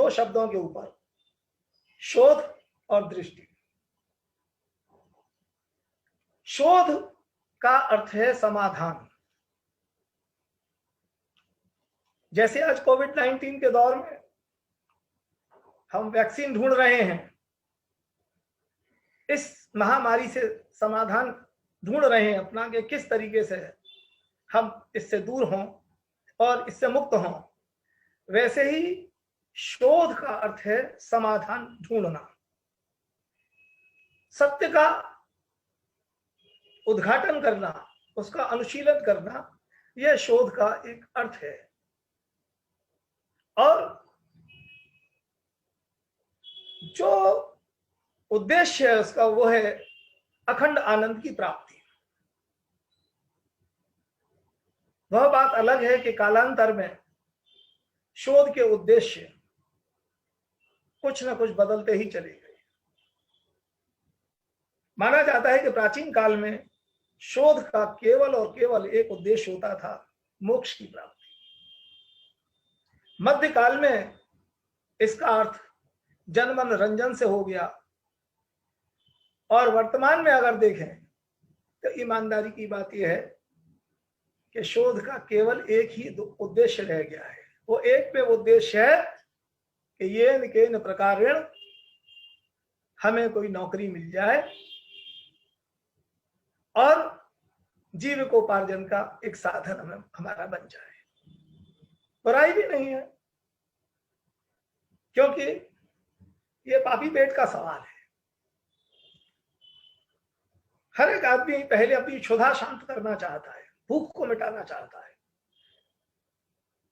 दो शब्दों के ऊपर, शोध और दृष्टि। शोध का अर्थ है समाधान। जैसे आज कोविड-19 के दौर में हम वैक्सीन ढूंढ रहे हैं, इस महामारी से समाधान ढूंढ रहे हैं अपना, कि किस तरीके से हम इससे दूर हों और इससे मुक्त हों। वैसे ही शोध का अर्थ है समाधान ढूंढना, सत्य का उद्घाटन करना, उसका अनुशीलन करना, यह शोध का एक अर्थ है। और जो उद्देश्य है उसका, वो है अखंड आनंद की प्राप्ति। वह बात अलग है कि कालांतर में शोध के उद्देश्य कुछ न कुछ बदलते ही चले गए। माना जाता है कि प्राचीन काल में शोध का केवल और केवल एक उद्देश्य होता था, मोक्ष की प्राप्ति। मध्यकाल में इसका अर्थ जनमन रंजन से हो गया, और वर्तमान में अगर देखें तो ईमानदारी की बात यह है कि शोध का केवल एक ही उद्देश्य रह गया है। वो एक पे उद्देश्य है कि ये न के न प्रकारेण हमें कोई नौकरी मिल जाए और जीविकोपार्जन का एक साधन हमें हमारा बन जाए। बुराई भी नहीं है, क्योंकि ये पापी पेट का सवाल है। हर एक आदमी पहले अपनी क्षुधा शांत करना चाहता है, भूख को मिटाना चाहता है,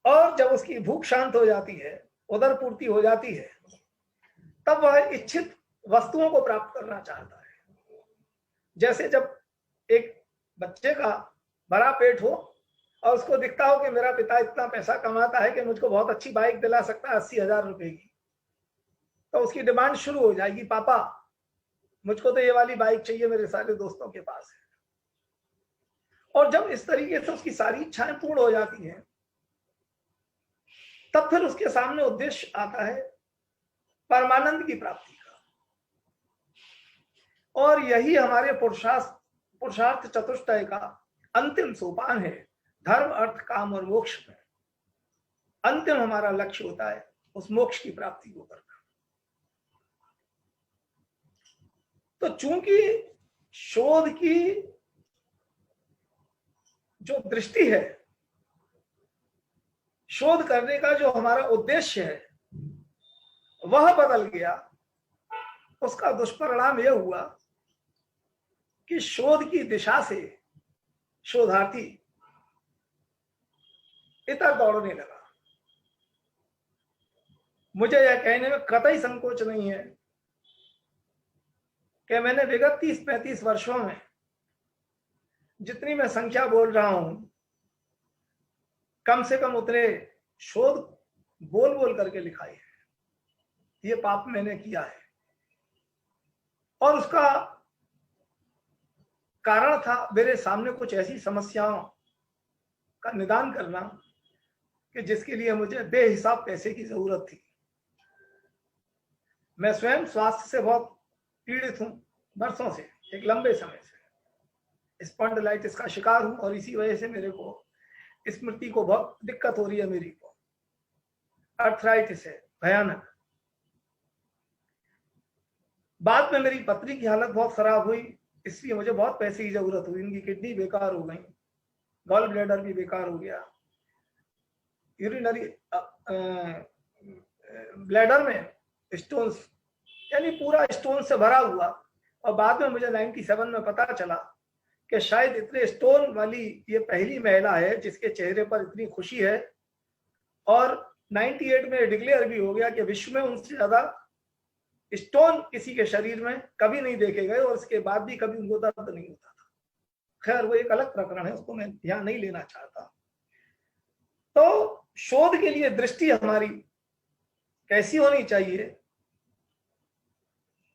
और जब उसकी भूख शांत हो जाती है, उदर पूर्ति हो जाती है, तब वह इच्छित वस्तुओं को प्राप्त करना चाहता है। जैसे जब एक बच्चे का बड़ा पेट हो और उसको दिखता हो कि मेरा पिता इतना पैसा कमाता है कि मुझको बहुत अच्छी बाइक दिला सकता है 80,000 रुपए की, तो उसकी डिमांड शुरू हो जाएगी, पापा मुझको तो ये वाली बाइक चाहिए, मेरे सारे दोस्तों के पास है। और जब इस तरीके से उसकी सारी इच्छाएं पूर्ण हो जाती हैं, तब फिर उसके सामने उद्देश्य आता है परमानंद की प्राप्ति का। और यही हमारे पुरुषार्थ चतुष्टय का अंतिम सोपान है। धर्म, अर्थ, काम और मोक्ष में अंतिम हमारा लक्ष्य होता है उस मोक्ष की प्राप्ति को करना। तो चूंकि शोध की जो दृष्टि है, शोध करने का जो हमारा उद्देश्य है, वह बदल गया, उसका दुष्परिणाम यह हुआ कि शोध की दिशा से शोधार्थी इतर दौड़ने लगा। मुझे यह कहने में कतई संकोच नहीं है कि मैंने विगत 30-35 वर्षों में जितनी मैं संख्या बोल रहा हूं, कम से कम उतने शोध बोल बोल करके लिखाई है। ये पाप मैंने किया है, और उसका कारण था मेरे सामने कुछ ऐसी समस्याओं का निदान करना कि जिसके लिए मुझे बेहिसाब पैसे की जरूरत थी। मैं स्वयं स्वास्थ्य से बहुत पीड़ित हूं, बरसों से, एक लंबे समय से स्पॉन्डिलाइटिस का शिकार हूं, और इसी वजह से मेरे को स्मृति को बहुत दिक्कत हो रही है। मेरी को अर्थराइटिस है भयानक। बाद में मेरी पत्नी की हालत बहुत खराब हुई, इसलिए मुझे बहुत पैसे की जरूरत हुई। उनकी किडनी बेकार हो गई, गॉल ब्लैडर भी बेकार हो गया, यूरिनरी ब्लैडर में स्टोन्स, यानी पूरा स्टोन से भरा हुआ। और बाद में मुझे 97 में पता चला कि शायद इतने स्टोन वाली ये पहली महिला है जिसके चेहरे पर इतनी खुशी है। और 98 में डिक्लेयर भी हो गया कि विश्व में उनसे ज्यादा स्टोन किसी के शरीर में कभी नहीं देखे गए, और उसके बाद भी कभी उनको दर्द नहीं होता था। खैर, वो एक अलग प्रकरण है, उसको मैं ध्यान नहीं लेना चाहता। तो शोध के लिए दृष्टि हमारी कैसी होनी चाहिए,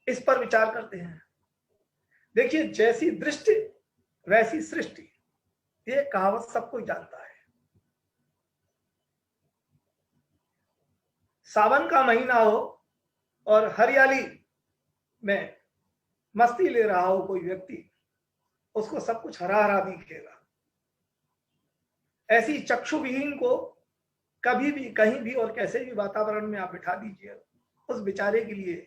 इस पर विचार करते हैं। देखिए, जैसी दृष्टि वैसी सृष्टि, ये कहावत सबको जानता है। सावन का महीना हो और हरियाली में मस्ती ले रहा हो कोई व्यक्ति, उसको सब कुछ हरा हरा दिखेगा। ऐसी चक्षुविहीन को कभी भी कहीं भी और कैसे भी वातावरण में आप बिठा दीजिए, उस बेचारे के लिए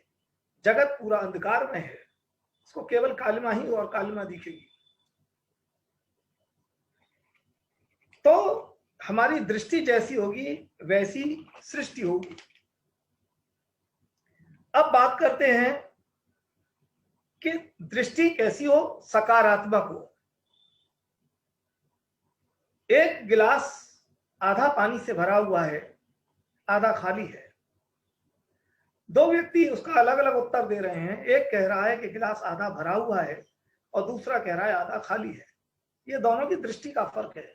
जगत पूरा अंधकार में है, उसको केवल कालिमा ही और कालिमा दिखेगी। तो हमारी दृष्टि जैसी होगी वैसी सृष्टि होगी। अब बात करते हैं कि दृष्टि कैसी हो, सकारात्मक हो। एक गिलास आधा पानी से भरा हुआ है, आधा खाली है। दो व्यक्ति उसका अलग अलग उत्तर दे रहे हैं। एक कह रहा है कि गिलास आधा भरा हुआ है और दूसरा कह रहा है आधा खाली है। ये दोनों की दृष्टि का फर्क है।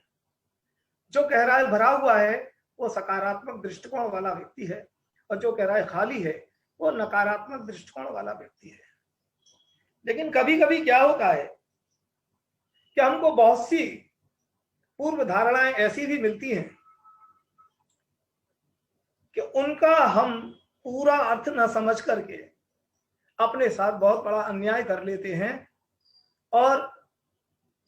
जो कह रहा है भरा हुआ है वो सकारात्मक दृष्टिकोण वाला व्यक्ति है, और जो कह रहा है खाली है वो नकारात्मक दृष्टिकोण वाला व्यक्ति है। लेकिन कभी कभी क्या होता है कि हमको बहुत सी पूर्व धारणाएं ऐसी भी मिलती हैं कि उनका हम पूरा अर्थ न समझ करके अपने साथ बहुत बड़ा अन्याय कर लेते हैं, और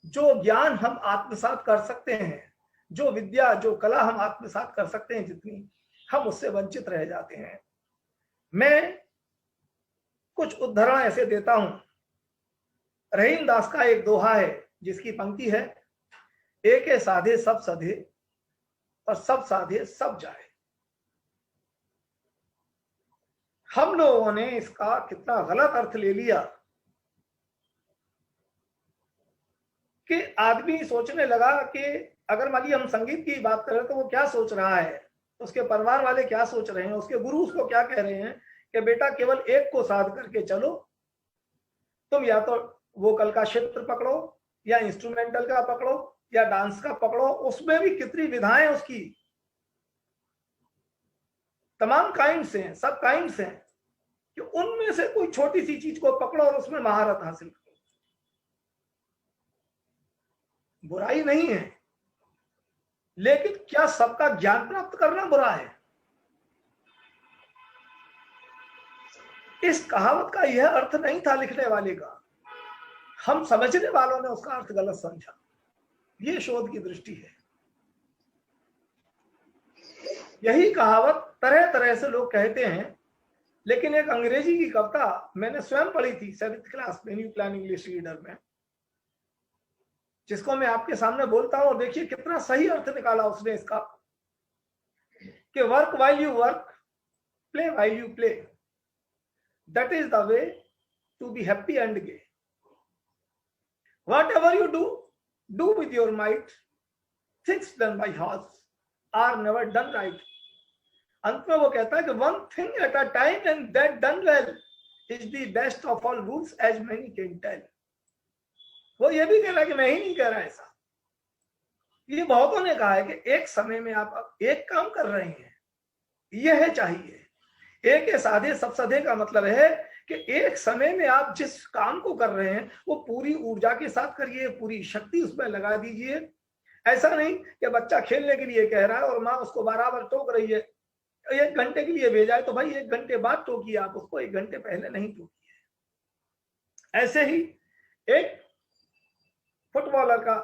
जो ज्ञान हम आत्मसात कर सकते हैं, जो विद्या जो कला हम आत्मसात कर सकते हैं जितनी, हम उससे वंचित रह जाते हैं। मैं कुछ उदाहरण ऐसे देता हूं। रहीम दास का एक दोहा है जिसकी पंक्ति है, एक साधे सब सधे और सब साधे सब जाए। हम लोगों ने इसका कितना गलत अर्थ ले लिया कि आदमी सोचने लगा कि अगर मान लीजिए हम संगीत की बात करें तो वो क्या सोच रहा है, उसके परिवार वाले क्या सोच रहे हैं, उसके गुरु उसको क्या कह रहे हैं कि बेटा केवल एक को साध करके चलो, तुम या तो वोकल का क्षेत्र पकड़ो या इंस्ट्रूमेंटल का पकड़ो या डांस का पकड़ो। उसमें भी कितनी विधाएं, उसकी तमाम काइंड्स हैं, सब काइंड्स हैं, कि उनमें से कोई छोटी सी चीज को पकड़ो और उसमें महारत हासिल करो। बुराई नहीं है, लेकिन क्या सबका ज्ञान प्राप्त करना बुरा है? इस कहावत का यह अर्थ नहीं था लिखने वाले का, हम समझने वालों ने उसका अर्थ गलत समझा। ये शोध की दृष्टि है। यही कहावत तरह तरह से लोग कहते हैं, लेकिन एक अंग्रेजी की कविता मैंने स्वयं पढ़ी थी 7th क्लास में न्यू प्लान इंग्लिश रीडर में, जिसको मैं आपके सामने बोलता हूं, और देखिए कितना सही अर्थ निकाला उसने इसका, कि work while you work, play while you play, that is the way to be happy and gay. Whatever you do, do with your might. Things done by hearts are never done right. अंत में वो कहता है कि one thing at a time and that done well is the best of all rules as many can tell. वो ये भी कह रहा है कि मैं ही नहीं कह रहा ऐसा, ये बहुतों ने कहा है कि एक समय में आप एक काम कर रहे हैं, यह चाहिए। एक साधे सब सधे का मतलब है कि एक समय में आप जिस काम को कर रहे हैं वो पूरी ऊर्जा के साथ करिए, पूरी शक्ति उसमें लगा दीजिए। ऐसा नहीं कि बच्चा खेलने के लिए कह रहा है और माँ उसको बराबर टोक रही है, 1 घंटे के लिए भेजा है तो भाई 1 घंटे बाद टोकिए, आप उसको 1 घंटे पहले नहीं टोकिए। ऐसे ही एक फुटबॉलर का